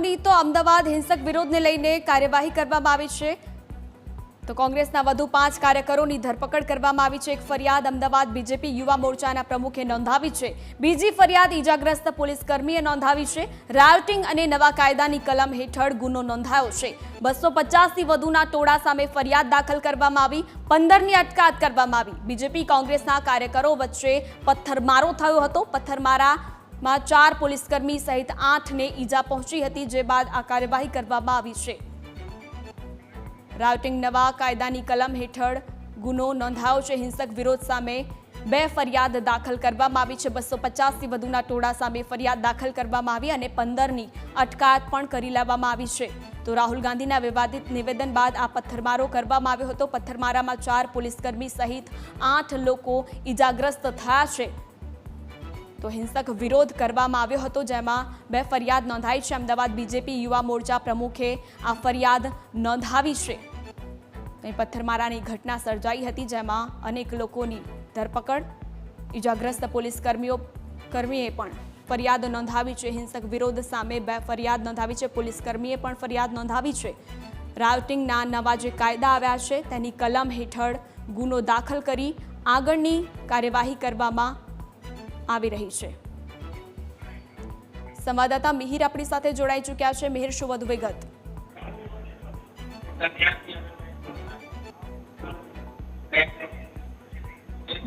કાર્યકરોની તો અમદાવાદ હિંસક વિરોધને લઈને કાર્યવાહી કરવામાં આવી છે। તો કોંગ્રેસના વધુ 5 કાર્યકરોની ધરપકડ કરવામાં આવી છે। એક ફરિયાદ અમદાવાદ બીજેપી યુવા મોરચાના પ્રમુખે નોંધાવી છે। બીજી ફરિયાદ ઈજાગ્રસ્ત પોલીસ કર્મીએ નોંધાવી છે। રાયોટિંગ અને નવા કાયદાની કલમ હેઠળ ગુનો નોંધાયો છે। 250 થી વધુના ટોળા સામે ફરિયાદ દાખલ કરવામાં આવી। 15ની અટકાયત કરવામાં આવી। બીજેપી કોંગ્રેસના કાર્યકરો વચ્ચે પથ્થરમારો થયો હતો। પથ્થરમારામાં 4 પોલીસકર્મી સહિત 8ને ઈજા પહોંચી હતી, જે બાદ આ કાર્યવાહી કરવામાં આવી છે। રાયોટિંગ નવા કાયદાની કલમ હેઠળ ગુનો નોંધાયો છે। હિંસક વિરોધ સામે 2 ફરિયાદ દાખલ કરવામાં આવી છે। 250 થી વધુના ટોળા સામે ફરિયાદ દાખલ કરવામાં આવી અને 15ની અટકાયત પણ કરી લેવામાં આવી છે। તો રાહુલ ગાંધીના વિવાદિત નિવેદન બાદ આ પથ્થરમારો કરવામાં આવ્યો હતો। પથ્થરમારામાં 4 પોલીસકર્મી સહિત 8 લોકો ઈજાગ્રસ્ત થયા છે। તો હિંસક વિરોધ કરવામાં આવ્યો હતો, જેમાં 2 ફરિયાદ નોંધાઈ છે। અમદાવાદ બીજેપી યુવા મોરચા પ્રમુખે આ ફરિયાદ નોંધાવી છે। અહીં પથ્થરમારાની ઘટના સર્જાઈ હતી, જેમાં અનેક લોકોની ધરપકડ, ઈજાગ્રસ્ત પોલીસકર્મીએ પણ ફરિયાદ નોંધાવી છે। હિંસક વિરોધ સામે 2 ફરિયાદ નોંધાવી છે। પોલીસકર્મીએ પણ ફરિયાદ નોંધાવી છે। રાયોટિંગના નવા જે કાયદા આવ્યા છે તેની કલમ હેઠળ ગુનો દાખલ કરી આગળની કાર્યવાહી કરવામાં આવી રહી છે। સંવાદદાતા મિહિર આપણી સાથે જોડાઈ ચૂક્યા છે। મિહિર, શું વધુ વિગત?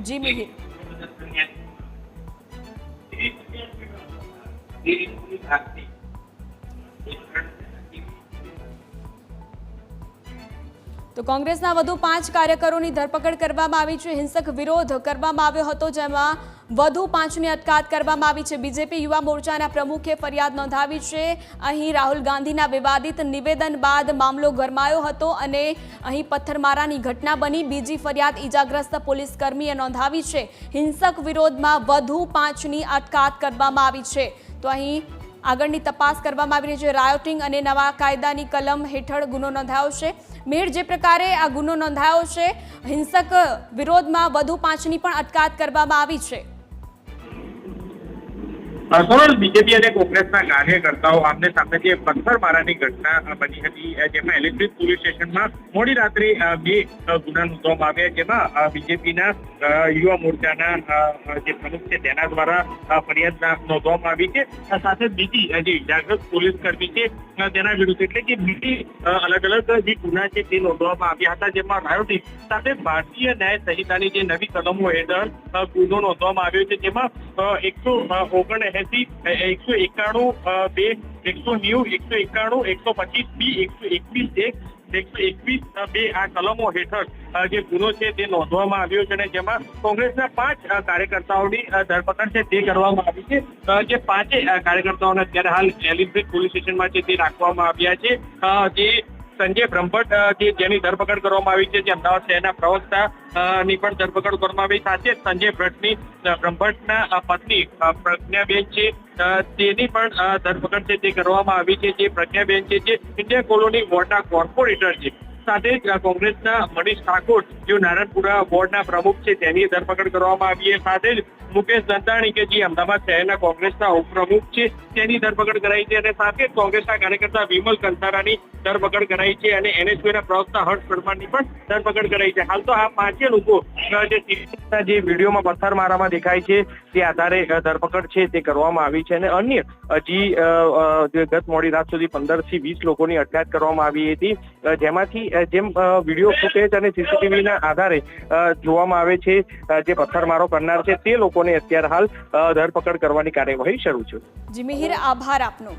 જી મિહિર। તો કોંગ્રેસના વધુ 5 કાર્યકરોની ધરપકડ કરવામાં આવી છે। હિંસક વિરોધ કરવામાં આવ્યો હતો, જેમાં વધુ 5ની અટકાયત કરવામાં આવી છે। બીજેપી યુવા મોરચાના પ્રમુખે ફરિયાદ નોંધાવી છે। અહીં રાહુલ ગાંધીના વિવાદિત નિવેદન બાદ મામલો ગરમાયો હતો અને અહીં પથ્થરમારાની ઘટના બની। બીજી ફરિયાદ ઈજાગ્રસ્ત પોલીસકર્મીએ નોંધાવી છે। હિંસક વિરોધમાં વધુ 5ની અટકાયત કરવામાં આવી છે। તો અહીં આગળની તપાસ કરવામાં આવી રહી છે। રાયોટિંગ અને નવા કાયદાની કલમ હેઠળ ગુનો નોંધાયો છે। મેર જે પ્રકારે આ ગુનો નોંધાયો છે, હિંસક વિરોધમાં વધુ 5ની પણ અટકાયત કરવામાં આવી છે। સોનલ, બીજેપી અને કોંગ્રેસના કાર્યકર્તાઓ આમને સામે જે પથ્થરમારાની ઘટના બની હતી, જેમાં ઇલેક્ટ્રિક પોલીસ સ્ટેશનમાં મોડી રાત્રે 2 ગુના નોંધવામાં આવ્યા, જેમાં બીજેપીના યુવા મોરચાના જે પ્રમુખ છે તેના દ્વારા ફરિયાદ નોંધવામાં આવી છે। સાથે બીજી જે ઈજાગ્રસ્ત પોલીસ કર્મી છે તેના વિરુદ્ધ, એટલે કે બીજી અલગ અલગ જે ગુના છે તે નોંધવામાં આવ્યા હતા, જેમાં રાયોટિંગ સાથે ભારતીય ન્યાય સંહિતાની જે નવી કલમો હેઠળ ગુનો નોંધવામાં આવ્યો છે, જેમાં 179, 191, 2, 190, 191, 125B, 121, 121, 2 આ કલમો હેઠળ જે ગુનો છે તે નોંધવામાં આવ્યો છે અને જેમાં કોંગ્રેસના 5 કાર્યકર્તાઓની ધરપકડ છે તે કરવામાં આવી છે। જે 5 કાર્યકર્તાઓને અત્યારે હાલ એલિફન્ટ પોલીસ સ્ટેશનમાં છે તે રાખવામાં આવ્યા છે। જે સંજય બ્રહ્મભટ્ટ જેની ધરપકડ કરવામાં આવી છે, જે અમદાવાદ શહેરના પ્રવક્તા ની પણ ધરપકડ કરવામાં આવી। સાથે સંજય બ્રહ્મભટ્ટના પત્ની પ્રજ્ઞાબેન છે તેની પણ ધરપકડ છે તે કરવામાં આવી છે। જે પ્રજ્ઞાબેન છે જે ઇન્ડિયા કોલોની વોર્ડના કોર્પોરેટર છે। સાથે જ કોંગ્રેસના મનીષ ઠાકોર, જે નારણપુરા વોર્ડના પ્રમુખ છે, તેની ધરપકડ કરવામાં આવી છે। સાથે જ મુકેશ દંતાણી, કે જે અમદાવાદ શહેરના કોંગ્રેસના ઉપપ્રમુખ છે, તેની ધરપકડ કરાઈ છે અને સાથે જ કોંગ્રેસના કાર્યકર્તા વિમલ કંસારાની ધરપકડ કરાઈ છે અને એનએસયુના પ્રવક્તા હર્ષ પરમારની પણ ધરપકડ કરાઈ છે। હાલ તો આ 5 લોકો જે વિડીયોમાં પથ્થરમારામાં દેખાય છે તે આધારે ધરપકડ છે તે કરવામાં આવી છે અને અન્ય હજી ગત મોડી રાત સુધી 15 થી 20 લોકોની અટકાયત કરવામાં આવી હતી, જેમાંથી જેમ વિડીયો ફૂટેજ અને સીસીટીવીના આધારે જોવામાં આવે છે જે પથ્થરમારો કરનાર છે તે લોકોને અત્યારે હાલ ધરપકડ કરવાની કાર્યવાહી શરૂ છે। જી મિહિર, આભાર આપનો।